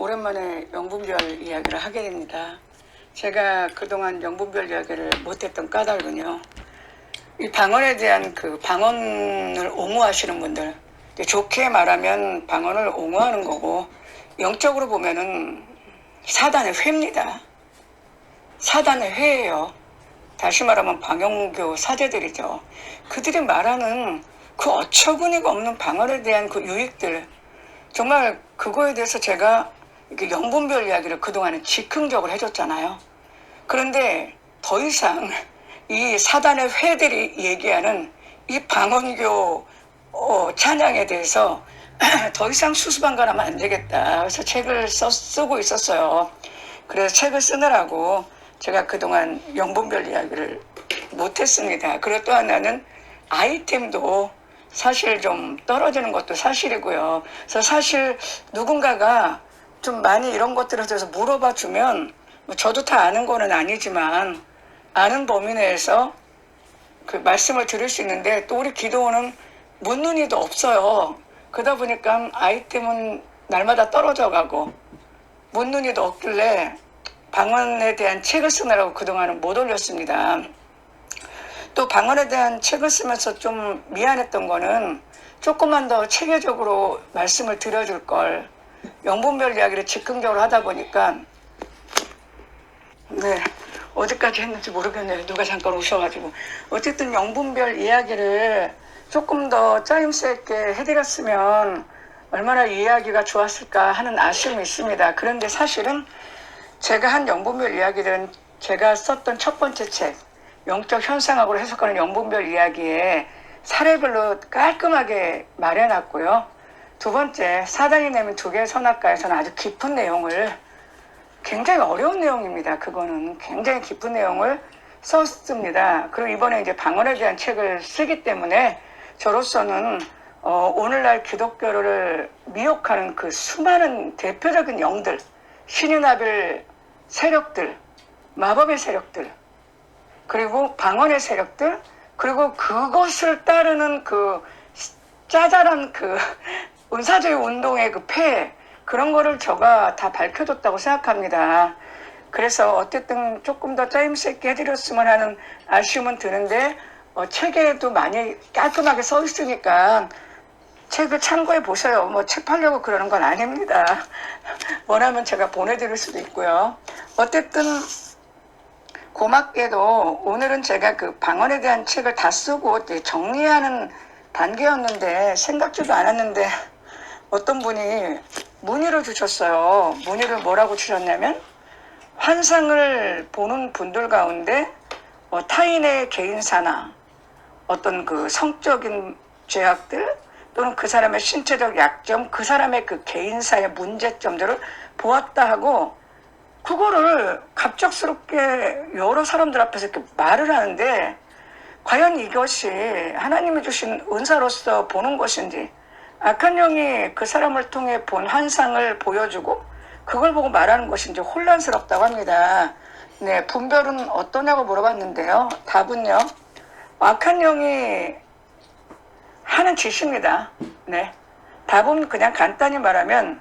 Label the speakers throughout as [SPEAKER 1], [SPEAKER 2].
[SPEAKER 1] 오랜만에 영분별 이야기를 하게 됩니다. 제가 그동안 영분별 이야기를 못했던 까닭은요, 이 방언에 대한 그 방언을 옹호하시는 분들, 좋게 말하면 방언을 옹호하는 거고, 영적으로 보면은 사단의 회입니다. 사단의 회예요. 다시 말하면 방영교 사제들이죠. 그들이 말하는 그 어처구니가 없는 방언에 대한 그 유익들, 정말 그거에 대해서 제가 영분별 이야기를 그동안은 즉흥적으로 해줬잖아요. 그런데 더 이상 이 사단의 회들이 얘기하는 이 방언교 찬양에 대해서 더 이상 수수방관하면 안 되겠다. 그래서 책을 쓰고 있었어요. 그래서 책을 쓰느라고 제가 그동안 영분별 이야기를 못했습니다. 그리고 또 하나는 아이템도 사실 좀 떨어지는 것도 사실이고요. 그래서 사실 누군가가 좀 많이 이런 것들에 대해서 물어봐 주면 저도 다 아는 거는 아니지만 아는 범위 내에서 그 말씀을 드릴 수 있는데, 또 우리 기도원은 묻는 이도 없어요. 그러다 보니까 아이템은 날마다 떨어져 가고 묻는 이도 없길래 방언에 대한 책을 쓰느라고 그동안은 못 올렸습니다. 또 방언에 대한 책을 쓰면서 좀 미안했던 거는 조금만 더 체계적으로 말씀을 드려줄 걸, 영분별 이야기를 즉흥적으로 하다 보니까 어디까지 했는지 모르겠네요. 누가 잠깐 오셔가지고. 어쨌든 영분별 이야기를 조금 더 짜임새 있게 해드렸으면 얼마나 이야기가 좋았을까 하는 아쉬움이 있습니다. 그런데 사실은 제가 한 영분별 이야기는 제가 썼던 첫 번째 책, 영적 현상학으로 해석하는 영분별 이야기에 사례별로 깔끔하게 말해놨고요. 두 번째, 사단이 내면 두 개의 선악과에서는 아주 깊은 내용을, 굉장히 어려운 내용입니다. 그거는 굉장히 깊은 내용을 썼습니다. 그리고 이번에 이제 방언에 대한 책을 쓰기 때문에 저로서는 오늘날 기독교를 미혹하는 그 수많은 대표적인 영들, 신이 나빌 세력들, 마법의 세력들, 그리고 방언의 세력들, 그리고 그것을 따르는 그 짜잘한 그 은사주의 운동의 그 폐해, 그런 거를 제가 다 밝혀줬다고 생각합니다. 그래서 어쨌든 조금 더 짜임새 있게 해드렸으면 하는 아쉬움은 드는데, 책에도 많이 깔끔하게 써 있으니까 책을 참고해 보세요. 뭐 책 팔려고 그러는 건 아닙니다. 원하면 제가 보내드릴 수도 있고요. 어쨌든 고맙게도 오늘은 제가 그 방언에 대한 책을 다 쓰고 정리하는 단계였는데, 생각지도 않았는데 어떤 분이 문의를 주셨어요. 문의를 뭐라고 주셨냐면, 환상을 보는 분들 가운데 타인의 개인사나 어떤 그 성적인 죄악들, 또는 그 사람의 신체적 약점, 그 사람의 그 개인사의 문제점들을 보았다 하고, 그거를 갑작스럽게 여러 사람들 앞에서 이렇게 말을 하는데, 과연 이것이 하나님이 주신 은사로서 보는 것인지, 악한 영이 그 사람을 통해 본 환상을 보여주고 그걸 보고 말하는 것인지 혼란스럽다고 합니다. 네, 분별은 어떠냐고 물어봤는데요. 답은요, 악한 영이 하는 짓입니다. 네, 답은 그냥 간단히 말하면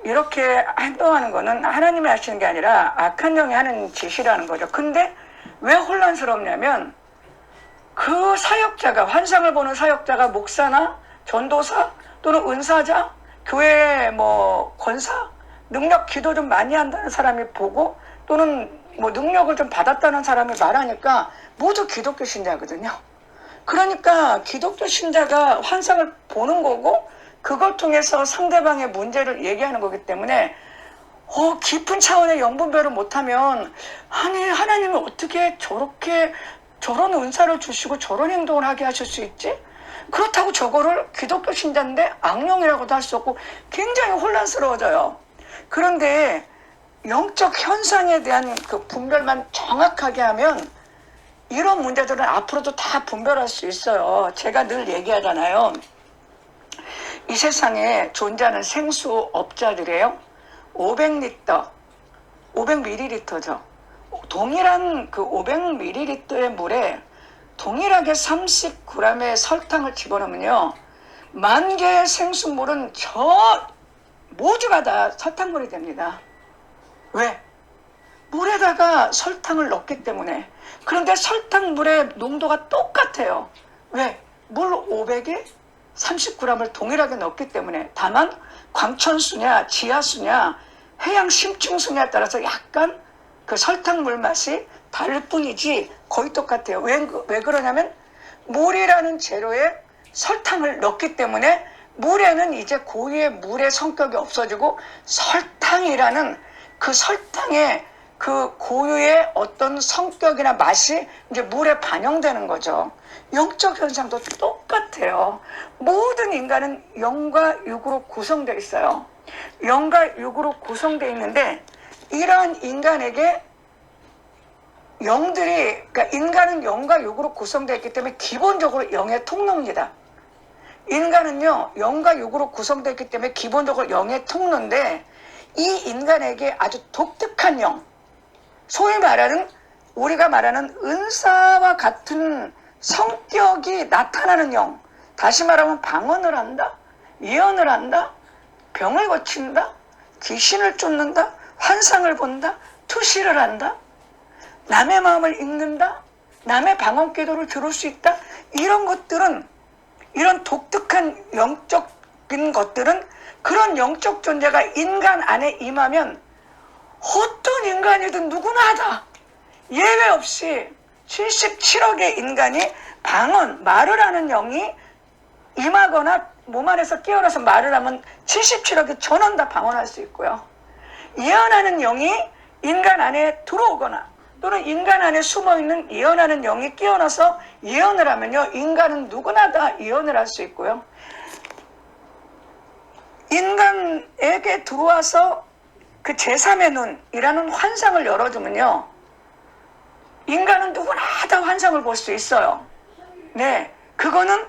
[SPEAKER 1] 이렇게 행동하는 거는 하나님이 하시는 게 아니라 악한 영이 하는 짓이라는 거죠. 근데 왜 혼란스럽냐면, 그 사역자가, 환상을 보는 사역자가 목사나 전도사 또는 은사자, 교회 뭐 권사, 능력 기도 좀 많이 한다는 사람이 보고, 또는 뭐 능력을 좀 받았다는 사람이 말하니까 모두 기독교 신자거든요. 그러니까 기독교 신자가 환상을 보는 거고, 그걸 통해서 상대방의 문제를 얘기하는 거기 때문에 깊은 차원의 영분별을 못하면, 아니 하나님은 어떻게 저렇게 저런 은사를 주시고 저런 행동을 하게 하실 수 있지? 그렇다고 저거를 기독교 신자인데 악령이라고도 할 수 없고 굉장히 혼란스러워져요. 그런데 영적 현상에 대한 그 분별만 정확하게 하면 이런 문제들은 앞으로도 다 분별할 수 있어요. 제가 늘 얘기하잖아요. 이 세상에 존재하는 생수업자들이에요. 500리터, 500ml죠. 동일한 그 500ml의 물에 동일하게 30g의 설탕을 집어넣으면요, 만 개의 생수물은 저 모두가 다 설탕물이 됩니다. 왜? 물에다가 설탕을 넣기 때문에. 그런데 설탕물의 농도가 똑같아요. 왜? 물 500에 30g을 동일하게 넣기 때문에. 다만 광천수냐 지하수냐 해양 심층수냐에 따라서 약간 그 설탕물 맛이 다를 뿐이지 거의 똑같아요. 왜 그러냐면 물이라는 재료에 설탕을 넣기 때문에 물에는 이제 고유의 물의 성격이 없어지고 설탕이라는 그 설탕의 그 고유의 어떤 성격이나 맛이 이제 물에 반영되는 거죠. 영적 현상도 똑같아요. 모든 인간은 영과 육으로 구성되어 있어요. 영과 육으로 구성되어 있는데 이러한 인간에게 영들이, 그러니까 인간은 영과 육으로 구성되어 있기 때문에 기본적으로 영의 통로입니다. 인간은요, 영과 육으로 구성되어 있기 때문에 기본적으로 영의 통로인데 이 인간에게 아주 독특한 영, 소위 말하는 우리가 말하는 은사와 같은 성격이 나타나는 영, 다시 말하면 방언을 한다, 예언을 한다, 병을 고친다, 귀신을 쫓는다, 환상을 본다, 투시를 한다, 남의 마음을 읽는다, 남의 방언 기도를 들을 수 있다. 이런 것들은, 이런 독특한 영적인 것들은 그런 영적 존재가 인간 안에 임하면 어떤 인간이든 누구나 하다. 예외 없이 77억의 인간이 방언, 말을 하는 영이 임하거나 몸 안에서 깨어나서 말을 하면 77억이 전원 다 방언할 수 있고요. 예언하는 영이 인간 안에 들어오거나 또는 인간 안에 숨어있는 예언하는 영이 깨어나서 예언을 하면요, 인간은 누구나 다 예언을 할 수 있고요. 인간에게 들어와서 그 제3의 눈이라는 환상을 열어주면요, 인간은 누구나 다 환상을 볼 수 있어요. 네, 그거는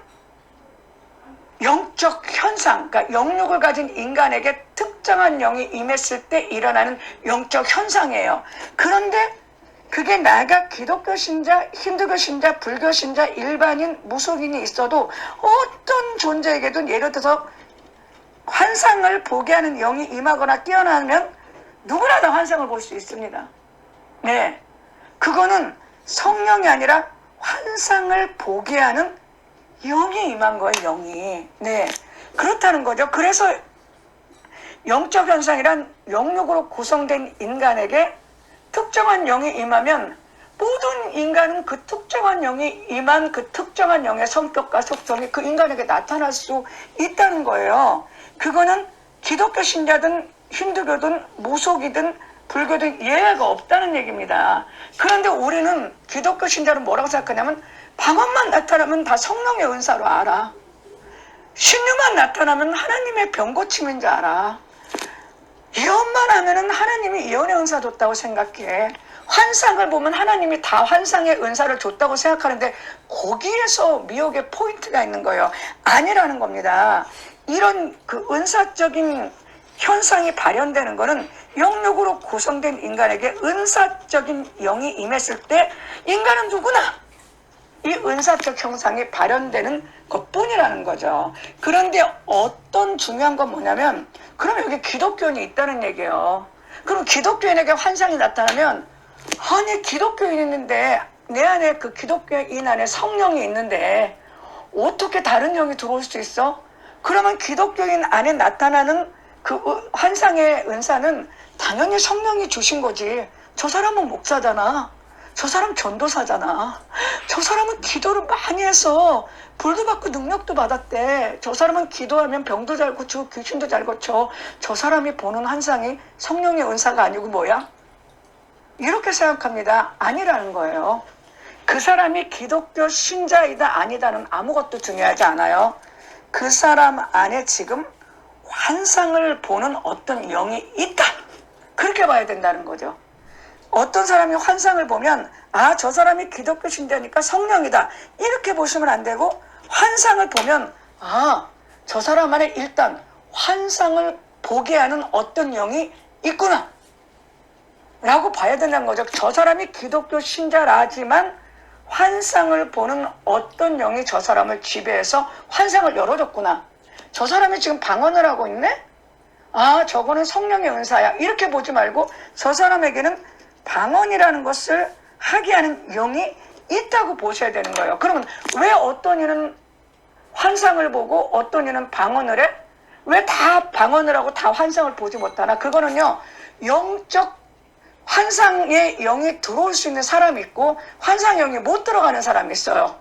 [SPEAKER 1] 영적 현상, 그러니까 영육을 가진 인간에게 특정한 영이 임했을 때 일어나는 영적 현상이에요. 그런데 그게 나가 기독교 신자, 힌두교 신자, 불교 신자, 일반인, 무속인이 있어도 어떤 존재에게도 예를 들어서 환상을 보게 하는 영이 임하거나 깨어나면 누구나 다 환상을 볼 수 있습니다. 네, 그거는 성령이 아니라 환상을 보게 하는 영이 임한 거예요, 영이. 네, 그렇다는 거죠. 그래서 영적 현상이란 영육으로 구성된 인간에게 특정한 영이 임하면 모든 인간은 그 특정한 영이 임한 그 특정한 영의 성격과 속성이 그 인간에게 나타날 수 있다는 거예요. 그거는 기독교 신자든 힌두교든 무속이든 불교든 예외가 없다는 얘기입니다. 그런데 우리는 기독교 신자는 뭐라고 생각하냐면 방언만 나타나면 다 성령의 은사로 알아. 신유만 나타나면 하나님의 병고침인 줄 알아. 예언만 하면은 하나님이 예언의 은사 줬다고 생각해. 환상을 보면 하나님이 다 환상의 은사를 줬다고 생각하는데 거기에서 미혹의 포인트가 있는 거예요. 아니라는 겁니다. 이런 그 은사적인 현상이 발현되는 것은 영육으로 구성된 인간에게 은사적인 영이 임했을 때 인간은 누구나 이 은사적 형상이 발현되는 것뿐이라는 거죠. 그런데 어떤 중요한 건 뭐냐면 그럼 여기 기독교인이 있다는 얘기예요. 그럼 기독교인에게 환상이 나타나면 아니 기독교인이 있는데 내 안에 그 기독교인 안에 성령이 있는데 어떻게 다른 영이 들어올 수 있어? 그러면 기독교인 안에 나타나는 그 환상의 은사는 당연히 성령이 주신 거지. 저 사람은 목사잖아. 저 사람 전도사잖아. 저 사람은 기도를 많이 해서 불도 받고 능력도 받았대. 저 사람은 기도하면 병도 잘 고치고 귀신도 잘 고쳐. 저 사람이 보는 환상이 성령의 은사가 아니고 뭐야? 이렇게 생각합니다. 아니라는 거예요. 그 사람이 기독교 신자이다 아니다는 아무것도 중요하지 않아요. 그 사람 안에 지금 환상을 보는 어떤 영이 있다. 그렇게 봐야 된다는 거죠. 어떤 사람이 환상을 보면 아, 저 사람이 기독교 신자니까 성령이다. 이렇게 보시면 안 되고 환상을 보면 아, 저 사람 안에 일단 환상을 보게 하는 어떤 영이 있구나. 라고 봐야 된다는 거죠. 저 사람이 기독교 신자라지만 환상을 보는 어떤 영이 저 사람을 지배해서 환상을 열어줬구나. 저 사람이 지금 방언을 하고 있네? 아, 저거는 성령의 은사야, 이렇게 보지 말고 저 사람에게는 방언이라는 것을 하게 하는 영이 있다고 보셔야 되는 거예요. 그러면 왜 어떤 이는 환상을 보고 어떤 이는 방언을 해? 왜 다 방언을 하고 다 환상을 보지 못하나? 그거는요, 영적 환상의 영이 들어올 수 있는 사람이 있고 환상의 영이 못 들어가는 사람이 있어요.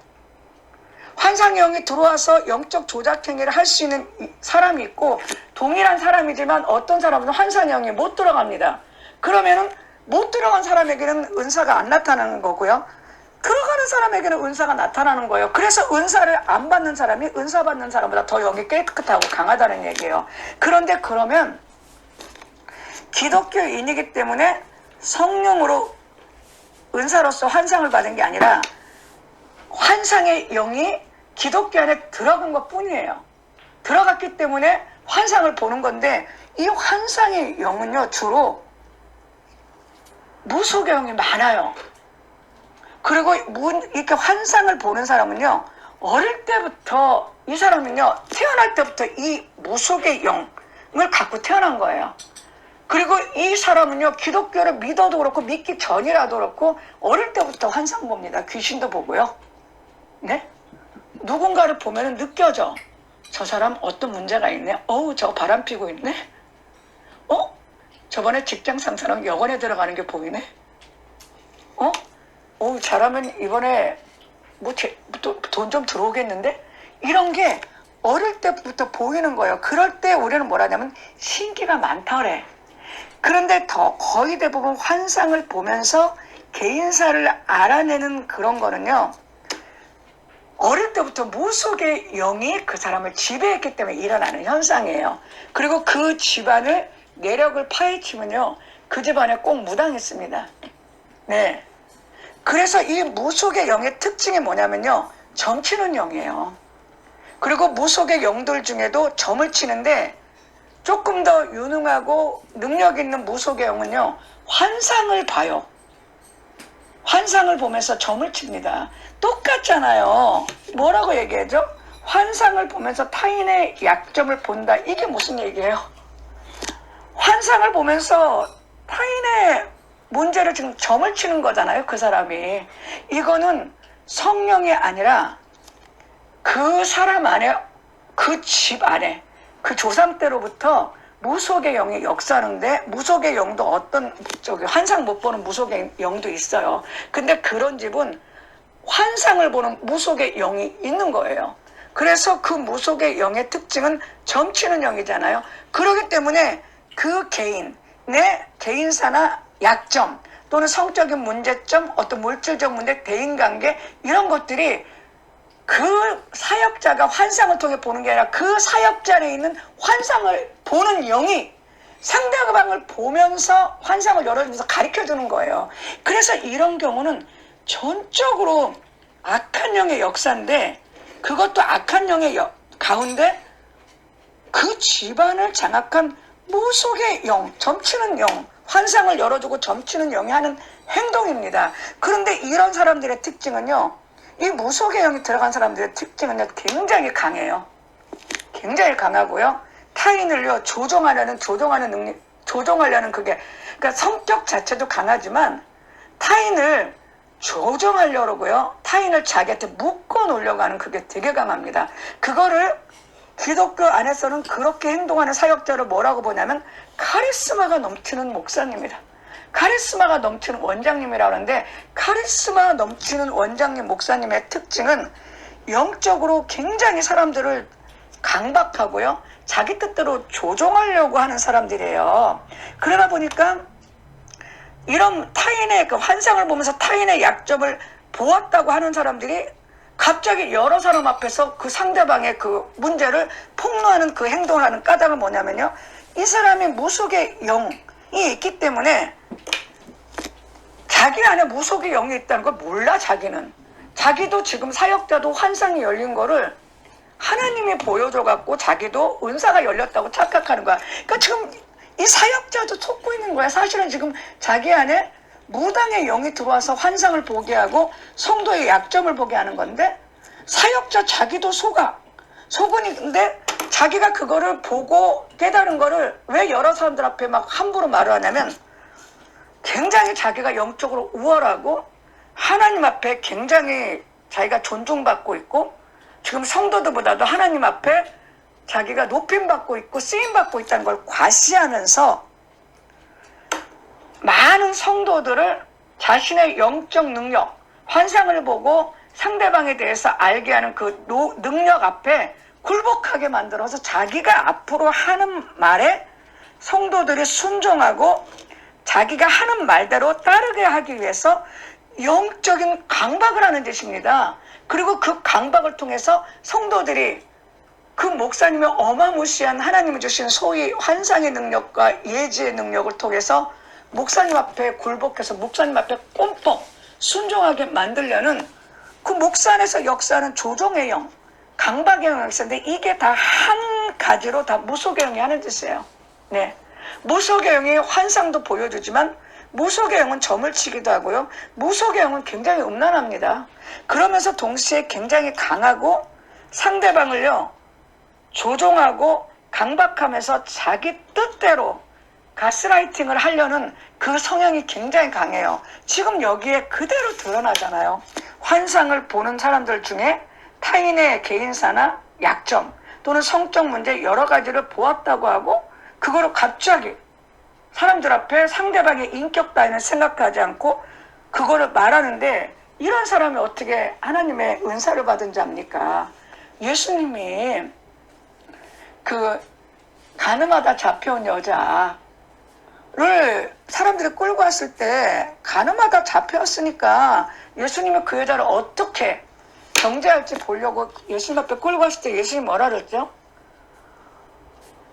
[SPEAKER 1] 환상의 영이 들어와서 영적 조작행위를 할 수 있는 사람이 있고, 동일한 사람이지만 어떤 사람은 환상의 영이 못 들어갑니다. 그러면은 못 들어간 사람에게는 은사가 안 나타나는 거고요, 들어가는 사람에게는 은사가 나타나는 거예요. 그래서 은사를 안 받는 사람이 은사 받는 사람보다 더 영이 깨끗하고 강하다는 얘기예요. 그런데 그러면 기독교인이기 때문에 성령으로 은사로서 환상을 받은 게 아니라 환상의 영이 기독교 안에 들어간 것 뿐이에요. 들어갔기 때문에 환상을 보는 건데, 이 환상의 영은요, 주로 무속의 영이 많아요. 그리고 이렇게 환상을 보는 사람은요, 어릴 때부터, 이 사람은요, 태어날 때부터 이 무속의 영을 갖고 태어난 거예요. 그리고 이 사람은요, 기독교를 믿어도 그렇고 믿기 전이라도 그렇고 어릴 때부터 환상 봅니다. 귀신도 보고요. 네? 누군가를 보면 느껴져. 저 사람 어떤 문제가 있네. 어우, 저 바람 피고 있네. 저번에 직장 상사랑 여관에 들어가는 게 보이네. 잘하면 이번에 돈 좀 들어오겠는데? 이런 게 어릴 때부터 보이는 거예요. 그럴 때 우리는 뭐라냐면 신기가 많다 그래. 그런데 거의 대부분 환상을 보면서 개인사를 알아내는 그런 거는요, 어릴 때부터 무속의 영이 그 사람을 지배했기 때문에 일어나는 현상이에요. 그리고 그 집안을 내력을 파헤치면요, 그 집안에 꼭 무당했습니다. 네. 그래서 이 무속의 영의 특징이 뭐냐면요, 점치는 영이에요. 그리고 무속의 영들 중에도 점을 치는데, 조금 더 유능하고 능력 있는 무속의 영은요, 환상을 봐요. 환상을 보면서 점을 칩니다. 똑같잖아요. 뭐라고 얘기하죠? 환상을 보면서 타인의 약점을 본다. 이게 무슨 얘기예요? 환상을 보면서 타인의 문제를 지금 점을 치는 거잖아요, 그 사람이. 이거는 성령이 아니라 그 사람 안에, 그 집 안에, 그 조상 때로부터 무속의 영이 역사하는데, 무속의 영도 어떤 환상 못 보는 무속의 영도 있어요. 근데 그런 집은 환상을 보는 무속의 영이 있는 거예요. 그래서 그 무속의 영의 특징은 점치는 영이잖아요. 그렇기 때문에 그 개인의 개인사나 약점 또는 성적인 문제점, 어떤 물질적 문제, 대인관계, 이런 것들이 그 사역자가 환상을 통해 보는 게 아니라 그 사역자 안에 있는 환상을 보는 영이 상대방을 보면서 환상을 열어주면서 가르쳐주는 거예요. 그래서 이런 경우는 전적으로 악한 영의 역사인데, 그것도 악한 영의 가운데 그 집안을 장악한 무속의 영, 점치는 영, 환상을 열어주고 점치는 영이 하는 행동입니다. 그런데 이런 사람들의 특징은요, 이 무속의 영이 들어간 사람들의 특징은요, 굉장히 강해요. 굉장히 강하고요, 타인을요, 조종하려는 능력, 조종하려는 그게, 그러니까 성격 자체도 강하지만 타인을 조종하려고요, 타인을 자기한테 묶어 놓으려고 하는 그게 되게 강합니다. 그거를 기독교 안에서는 그렇게 행동하는 사역자를 뭐라고 보냐면 카리스마가 넘치는 목사님이다, 카리스마가 넘치는 원장님이라고 하는데, 카리스마 넘치는 원장님, 목사님의 특징은 영적으로 굉장히 사람들을 강박하고요, 자기 뜻대로 조종하려고 하는 사람들이에요. 그러다 보니까 이런 타인의 그 환상을 보면서 타인의 약점을 보았다고 하는 사람들이 갑자기 여러 사람 앞에서 그 상대방의 그 문제를 폭로하는 그 행동을 하는 까닭은 뭐냐면요, 이 사람이 무속의 영이 있기 때문에 자기 안에 무속의 영이 있다는 걸 몰라. 자기도 지금 사역자도 환상이 열린 거를 하나님이 보여줘갖고 자기도 은사가 열렸다고 착각하는 거야. 그러니까 지금 이 사역자도 속고 있는 거야. 사실은 지금 자기 안에 무당의 영이 들어와서 환상을 보게 하고 성도의 약점을 보게 하는 건데, 사역자 자기도 속으는데 자기가 그거를 보고 깨달은 거를 왜 여러 사람들 앞에 막 함부로 말을 하냐면 굉장히 자기가 영적으로 우월하고 하나님 앞에 굉장히 자기가 존중받고 있고 지금 성도들보다도 하나님 앞에 자기가 높임받고 있고 쓰임받고 있다는 걸 과시하면서 많은 성도들을 자신의 영적 능력, 환상을 보고 상대방에 대해서 알게 하는 그 능력 앞에 굴복하게 만들어서 자기가 앞으로 하는 말에 성도들이 순종하고 자기가 하는 말대로 따르게 하기 위해서 영적인 강박을 하는 짓입니다. 그리고 그 강박을 통해서 성도들이 그 목사님의 어마무시한 하나님이 주신 소위 환상의 능력과 예지의 능력을 통해서 목사님 앞에 굴복해서 목사님 앞에 꼼뻑 순종하게 만들려는 그 목사 안에서 역사하는 조종의 영, 강박의 영이 있었는데 이게 다 한 가지로 다 무속의 영이 하는 짓이에요. 네, 무속의 영이 환상도 보여주지만 무속의 영은 점을 치기도 하고요. 무속의 영은 굉장히 음란합니다. 그러면서 동시에 굉장히 강하고 상대방을요 조종하고 강박하면서 자기 뜻대로 가스라이팅을 하려는 그 성향이 굉장히 강해요. 지금 여기에 그대로 드러나잖아요. 환상을 보는 사람들 중에 타인의 개인사나 약점 또는 성적 문제 여러 가지를 보았다고 하고 그거를 갑자기 사람들 앞에 상대방의 인격 따위는 생각하지 않고 그거를 말하는데 이런 사람이 어떻게 하나님의 은사를 받은 자입니까? 예수님이 그 가늠하다 잡혀온 여자를 사람들이 끌고 왔을 때 가늠하다 잡혀왔으니까 예수님이 그 여자를 어떻게 정죄할지 보려고 예수님 앞에 끌고 왔을 때 예수님이 뭐라 그랬죠?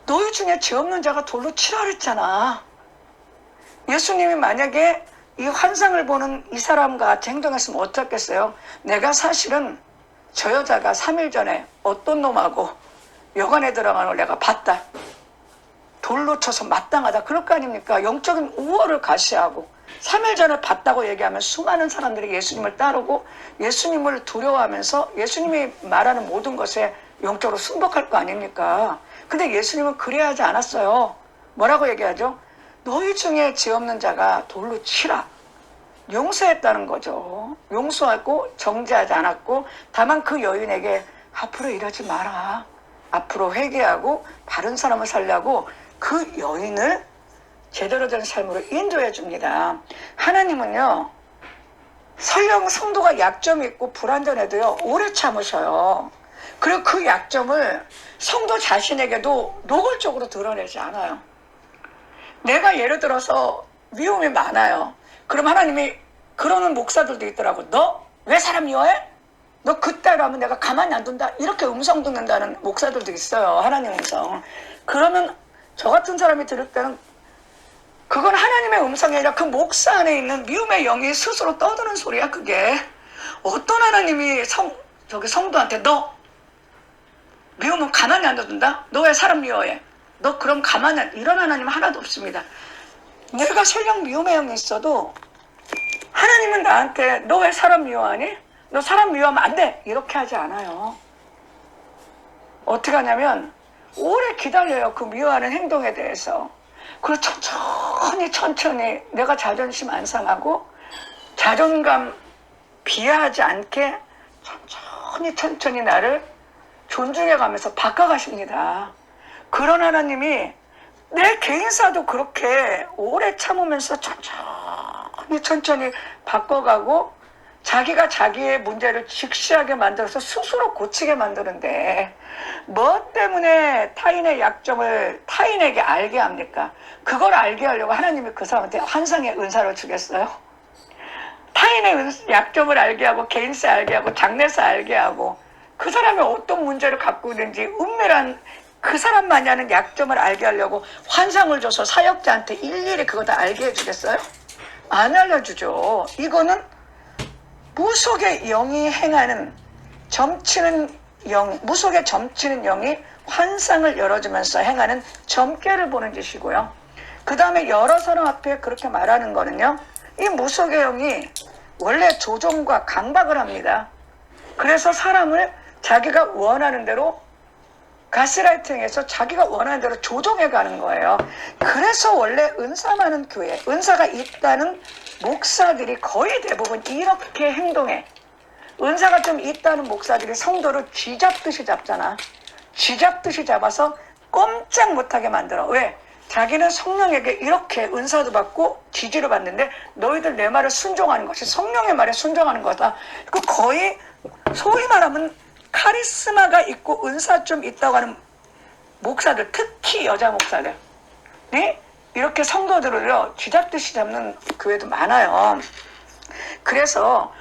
[SPEAKER 1] 너희 중에 죄 없는 자가 돌로 치라 그랬잖아. 예수님이 만약에 이 환상을 보는 이 사람과 같이 행동했으면 어떻겠어요? 내가 사실은 저 여자가 3일 전에 어떤 놈하고 여관에 들어가는 걸 내가 봤다. 돌로 쳐서 마땅하다. 그럴 거 아닙니까? 영적인 우월을 가시하고 3일 전에 봤다고 얘기하면 수많은 사람들이 예수님을 따르고 예수님을 두려워하면서 예수님이 말하는 모든 것에 영적으로 순복할 거 아닙니까? 근데 예수님은 그래야 하지 않았어요. 뭐라고 얘기하죠? 너희 중에 죄 없는 자가 돌로 치라. 용서했다는 거죠. 용서하고 정죄하지 않았고 다만 그 여인에게 앞으로 이러지 마라. 앞으로 회개하고 바른 사람을 살려고 그 여인을 제대로 된 삶으로 인도해 줍니다. 하나님은요. 설령 성도가 약점이 있고 불완전해도요. 오래 참으셔요. 그리고 그 약점을 성도 자신에게도 노골적으로 드러내지 않아요. 내가 예를 들어서 미움이 많아요. 그럼 하나님이 그러는 목사들도 있더라고. 너 왜 사람 미워해? 너 그따위로 하면 내가 가만히 안 둔다. 이렇게 음성 듣는다는 목사들도 있어요. 하나님 음성. 그러면 저 같은 사람이 들을 때는 그건 하나님의 음성이 아니라 그 목사 안에 있는 미움의 영이 스스로 떠드는 소리야. 그게 어떤 하나님이 성도한테 너 미우면 가만히 안 둔다? 너 왜 사람 미워해? 너 그럼 가만히 이런 하나님 하나도 없습니다. 내가 설령 미움의 영이 있어도 하나님은 나한테 너 왜 사람 미워하니? 너 사람 미워하면 안 돼! 이렇게 하지 않아요. 어떻게 하냐면 오래 기다려요. 그 미워하는 행동에 대해서. 그리고 천천히 내가 자존심 안 상하고 자존감 비하하지 않게 천천히 나를 존중해가면서 바꿔가십니다. 그런 하나님이 내 개인사도 그렇게 오래 참으면서 천천히 바꿔가고 자기가 자기의 문제를 직시하게 만들어서 스스로 고치게 만드는데 뭐 때문에 타인의 약점을 타인에게 알게 합니까? 그걸 알게 하려고 하나님이 그 사람한테 환상의 은사를 주겠어요? 타인의 약점을 알게 하고 개인사 알게 하고 장래사 알게 하고 그 사람이 어떤 문제를 갖고 있는지 은밀한 그 사람만이 하는 약점을 알게 하려고 환상을 줘서 사역자한테 일일이 그거 다 알게 해주겠어요? 안 알려주죠. 이거는 무속의 영이 행하는 점치는 영, 무속의 점치는 영이 환상을 열어주면서 행하는 점괘를 보는 짓이고요. 그 다음에 여러 사람 앞에 그렇게 말하는 거는요. 이 무속의 영이 원래 조종과 강박을 합니다. 그래서 사람을 자기가 원하는 대로 가스라이팅해서 자기가 원하는 대로 조종해 가는 거예요. 그래서 원래 은사 많은 교회, 은사가 있다는 목사들이 거의 대부분 이렇게 행동해. 은사가 좀 있다는 목사들이 성도를 쥐잡듯이 잡잖아. 쥐잡듯이 잡아서 꼼짝 못하게 만들어. 왜? 자기는 성령에게 이렇게 은사도 받고 지지를 받는데 너희들 내 말을 순종하는 것이 성령의 말에 순종하는 거다. 그 거의 소위 말하면 카리스마가 있고 은사 좀 있다고 하는 목사들, 특히 여자 목사들, 네? 이렇게 성도들을요 쥐잡듯이 잡는 교회도 많아요. 그래서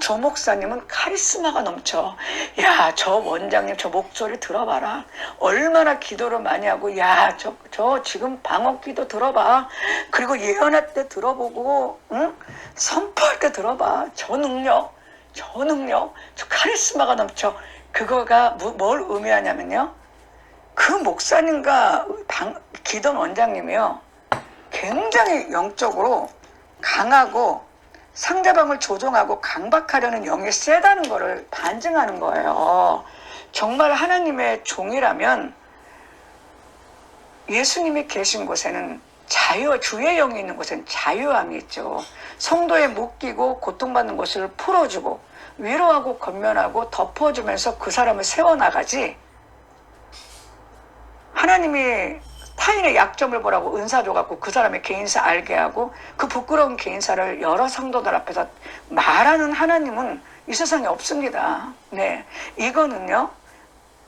[SPEAKER 1] 저 목사님은 카리스마가 넘쳐. 야, 저 원장님 저 목소리 들어봐라. 얼마나 기도를 많이 하고, 야, 저 지금 방언 기도 들어봐. 그리고 예언할 때 들어보고, 응? 선포할 때 들어봐. 저 능력, 저 카리스마가 넘쳐. 그거가 뭘 의미하냐면요. 그 목사님과 기도원 원장님이요. 굉장히 영적으로 강하고 상대방을 조종하고 강박하려는 영이 세다는 것을 반증하는 거예요. 정말 하나님의 종이라면 예수님이 계신 곳에는 주의 영이 있는 곳에는 자유함이 있죠. 성도의 묶이고 고통받는 것을 풀어주고 위로하고 권면하고 덮어주면서 그 사람을 세워나가지, 하나님이 타인의 약점을 보라고 은사 줘갖고 그 사람의 개인사 알게 하고 그 부끄러운 개인사를 여러 성도들 앞에서 말하는 하나님은 이 세상에 없습니다. 네, 이거는요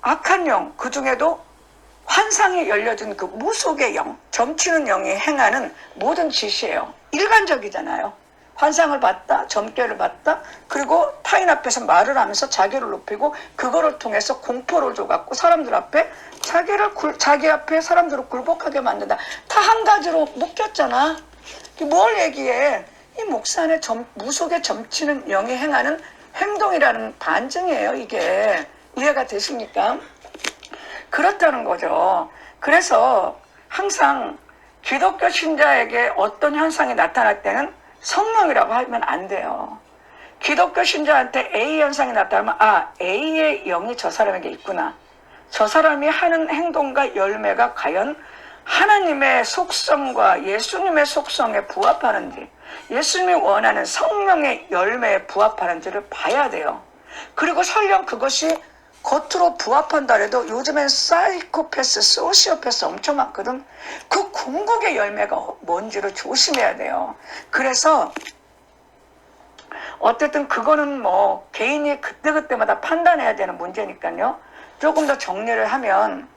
[SPEAKER 1] 악한 영, 그 중에도 환상이 열려진 그 무속의 영, 점치는 영이 행하는 모든 짓이에요. 일반적이잖아요. 환상을 봤다, 점괘를 봤다, 그리고 타인 앞에서 말을 하면서 자기를 높이고 그거를 통해서 공포를 줘갖고 사람들 앞에 자기 앞에 사람들을 굴복하게 만든다. 다 한 가지로 묶였잖아. 뭘 얘기해? 이 목사 안에 무속에 점치는 영이 행하는 행동이라는 반증이에요. 이게 이해가 되십니까? 그렇다는 거죠. 그래서 항상 기독교 신자에게 어떤 현상이 나타날 때는 성령이라고 하면 안 돼요. 기독교 신자한테 A 현상이 나타나면 A의 영이 저 사람에게 있구나. 저 사람이 하는 행동과 열매가 과연 하나님의 속성과 예수님의 속성에 부합하는지, 예수님이 원하는 성령의 열매에 부합하는지를 봐야 돼요. 그리고 설령 그것이 겉으로 부합한다 해도 요즘엔 사이코패스, 소시오패스 엄청 많거든. 그 궁극의 열매가 뭔지를 조심해야 돼요. 그래서 어쨌든 그거는 뭐 개인이 그때그때마다 판단해야 되는 문제니까요. 조금 더 정리를 하면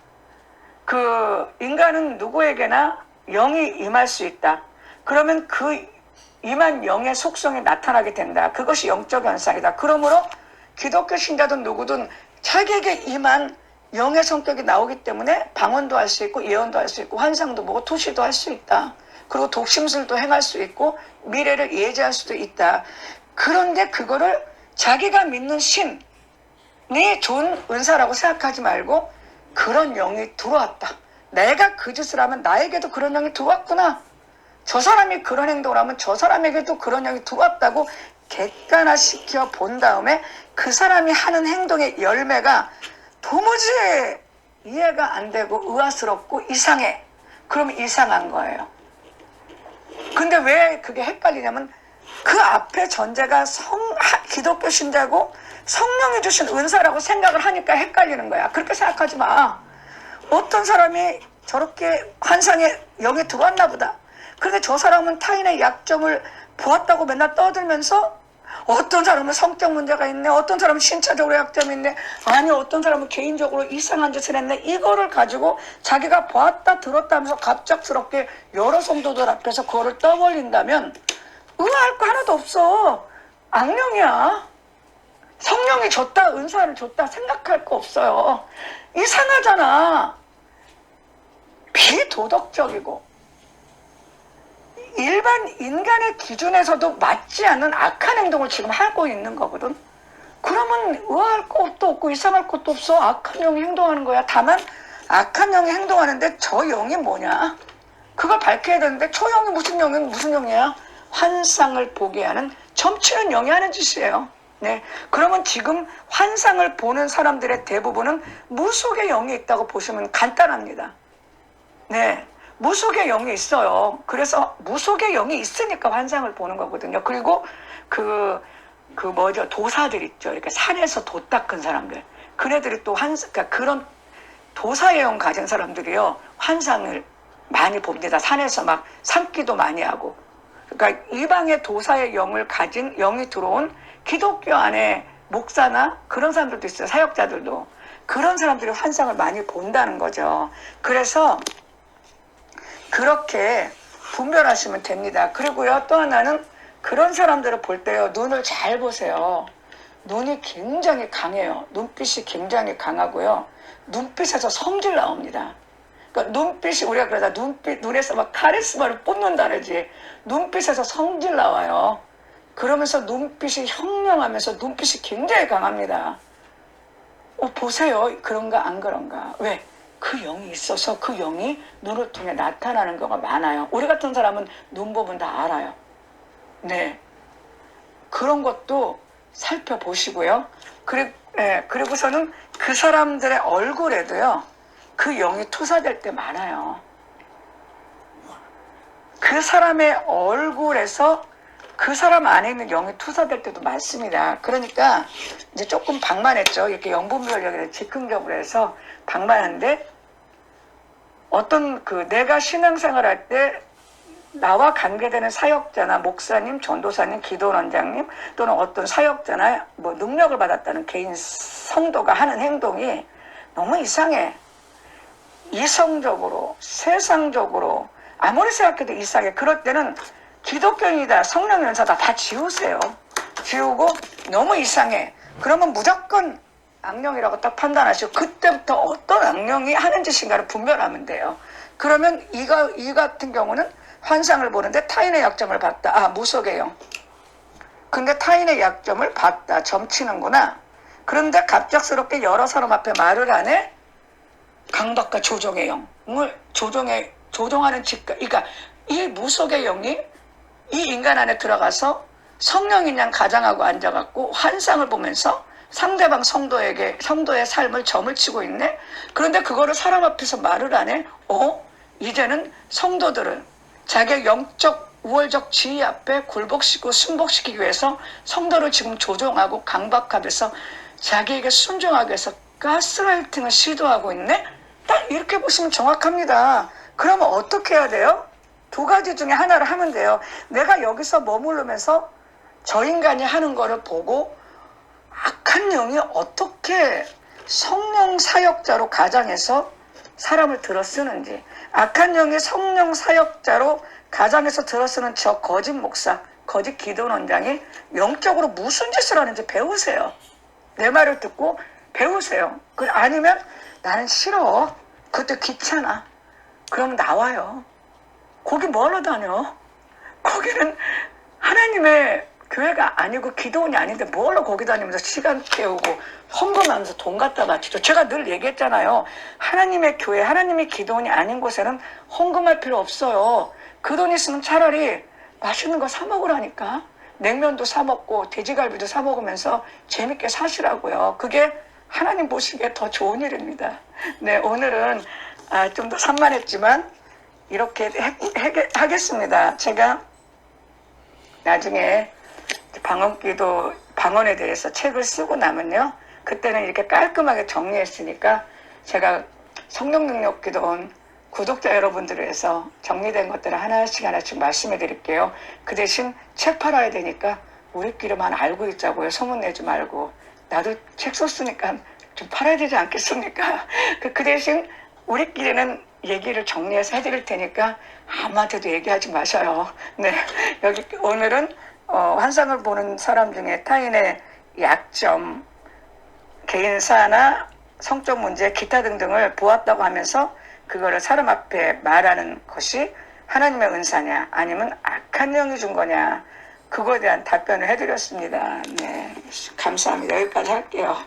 [SPEAKER 1] 그 인간은 누구에게나 영이 임할 수 있다. 그러면 그 임한 영의 속성이 나타나게 된다. 그것이 영적 현상이다. 그러므로 기독교 신자든 누구든 자기에게 임한 영의 성격이 나오기 때문에 방언도 할 수 있고 예언도 할 수 있고 환상도 보고 투시도 할 수 있다. 그리고 독심술도 행할 수 있고 미래를 예지할 수도 있다. 그런데 그거를 자기가 믿는 신이 좋은 은사라고 생각하지 말고 그런 영이 들어왔다. 내가 그 짓을 하면 나에게도 그런 영이 들어왔구나. 저 사람이 그런 행동을 하면 저 사람에게도 그런 영이 들어왔다고 객관화시켜 본 다음에 그 사람이 하는 행동의 열매가 도무지 이해가 안 되고 의아스럽고 이상해. 그럼 이상한 거예요. 근데 왜 그게 헷갈리냐면 그 앞에 전제가 기독교 신자고 성령이 주신 은사라고 생각을 하니까 헷갈리는 거야. 그렇게 생각하지 마. 어떤 사람이 저렇게 환상에 영이 들어왔나 보다. 그런데 저 사람은 타인의 약점을 보았다고 맨날 떠들면서 어떤 사람은 성적 문제가 있네, 어떤 사람은 신체적으로 약점이 있네, 아니 어떤 사람은 개인적으로 이상한 짓을 했네. 이거를 가지고 자기가 보았다 들었다 하면서 갑작스럽게 여러 성도들 앞에서 그거를 떠벌린다면 의아할 거 하나도 없어. 악령이야. 성령이 줬다, 은사를 줬다 생각할 거 없어요. 이상하잖아. 비도덕적이고 일반 인간의 기준에서도 맞지 않는 악한 행동을 지금 하고 있는 거거든. 그러면 의아할 것도 없고 이상할 것도 없어. 악한 영이 행동하는 거야. 다만 악한 영이 행동하는데 저 영이 뭐냐? 그걸 밝혀야 되는데 저 영이 무슨 영이야? 환상을 보게 하는 점치는 영이 하는 짓이에요. 네. 그러면 지금 환상을 보는 사람들의 대부분은 무속의 영이 있다고 보시면 간단합니다. 네. 무속의 영이 있어요. 그래서 무속의 영이 있으니까 환상을 보는 거거든요. 그리고 뭐죠? 도사들 있죠. 이렇게 산에서 돛 닦은 사람들. 그네들이 또 그러니까 그런 도사의 영 가진 사람들이요. 환상을 많이 봅니다. 산에서 막 산기도 많이 하고. 그러니까 이방의 도사의 영을 가진 영이 들어온 기독교 안에 목사나 그런 사람들도 있어요. 사역자들도. 그런 사람들이 환상을 많이 본다는 거죠. 그래서 그렇게 분별하시면 됩니다. 그리고요, 또 하나는 그런 사람들을 볼 때요, 눈을 잘 보세요. 눈이 굉장히 강해요. 눈빛이 굉장히 강하고요. 눈빛에서 성질 나옵니다. 그러니까 눈빛이, 우리가 그러다 눈에서 막 카리스마를 뿜는다 그러지. 눈빛에서 성질 나와요. 그러면서 눈빛이 형령하면서 눈빛이 굉장히 강합니다. 보세요. 그런가 안 그런가. 왜? 그 영이 있어서 그 영이 눈을 통해 나타나는 경우가 많아요. 우리 같은 사람은 눈 보면 다 알아요. 네. 그런 것도 살펴보시고요. 그리고서는 그 사람들의 얼굴에도요, 그 영이 투사될 때 많아요. 그 사람의 얼굴에서 그 사람 안에 있는 영이 투사될 때도 많습니다. 그러니까 이제 조금 방만했죠. 이렇게 영분별력을 즉흥적으로 해서 방만한데, 어떤 내가 신앙생활 할 때 나와 관계되는 사역자나 목사님, 전도사님, 기도원장님 또는 어떤 사역자나 뭐 능력을 받았다는 개인 성도가 하는 행동이 너무 이상해. 이성적으로, 세상적으로, 아무리 생각해도 이상해. 그럴 때는 기독교인이다, 성령 연사다 다 지우세요. 지우고 너무 이상해. 그러면 무조건 악령이라고 딱 판단하시고 그때부터 어떤 악령이 하는 짓인가를 분별하면 돼요. 그러면 이 같은 경우는 환상을 보는데 타인의 약점을 봤다. 무속의 영. 근데 타인의 약점을 봤다. 점치는구나. 그런데 갑작스럽게 여러 사람 앞에 말을 안 해. 강박과 조종의 영을 조종하는 직각. 그러니까 이 무속의 영이 이 인간 안에 들어가서 성령인 양 가장하고 앉아갖고 환상을 보면서 상대방 성도의 삶을 점을 치고 있네. 그런데 그거를 사람 앞에서 말을 안 해. 이제는 성도들을 자기의 영적 우월적 지위 앞에 굴복시키고 순복시키기 위해서 성도를 지금 조종하고 강박하면서 자기에게 순종하기 위해서 가스라이팅을 시도하고 있네. 딱 이렇게 보시면 정확합니다. 그러면 어떻게 해야 돼요? 두 가지 중에 하나를 하면 돼요. 내가 여기서 머무르면서 저 인간이 하는 거를 보고 악한 영이 어떻게 성령 사역자로 가장해서 사람을 들어쓰는지, 악한 영이 성령 사역자로 가장해서 들어쓰는 저 거짓 목사, 거짓 기도원장이 영적으로 무슨 짓을 하는지 배우세요. 내 말을 듣고 배우세요. 아니면 나는 싫어. 그것도 귀찮아. 그럼 나와요. 거기 뭐하러 다녀? 거기는 하나님의 교회가 아니고 기도원이 아닌데 뭐하러 거기 다니면서 시간 때우고 헌금하면서 돈 갖다 바치죠. 제가 늘 얘기했잖아요. 하나님의 교회, 하나님의 기도원이 아닌 곳에는 헌금할 필요 없어요. 그 돈 있으면 차라리 맛있는 거 사 먹으라니까. 냉면도 사 먹고 돼지갈비도 사 먹으면서 재밌게 사시라고요. 그게 하나님 보시기에 더 좋은 일입니다. 네, 오늘은 좀 더 산만했지만 이렇게 하겠습니다. 제가 나중에 방언에 대해서 책을 쓰고 나면요, 그때는 이렇게 깔끔하게 정리했으니까 제가 성령능력기도원 구독자 여러분들을 위해서 정리된 것들을 하나씩 말씀해 드릴게요. 그 대신 책 팔아야 되니까 우리끼리만 알고 있자고요. 소문내지 말고. 나도 책 썼으니까 좀 팔아야 되지 않겠습니까? 그 대신 우리끼리는 얘기를 정리해서 해드릴 테니까 아무한테도 얘기하지 마셔요. 네, 여기 오늘은 환상을 보는 사람 중에 타인의 약점, 개인사나 성적 문제, 기타 등등을 보았다고 하면서 그거를 사람 앞에 말하는 것이 하나님의 은사냐 아니면 악한 영이 준 거냐, 그거에 대한 답변을 해드렸습니다. 네, 감사합니다. 여기까지 할게요.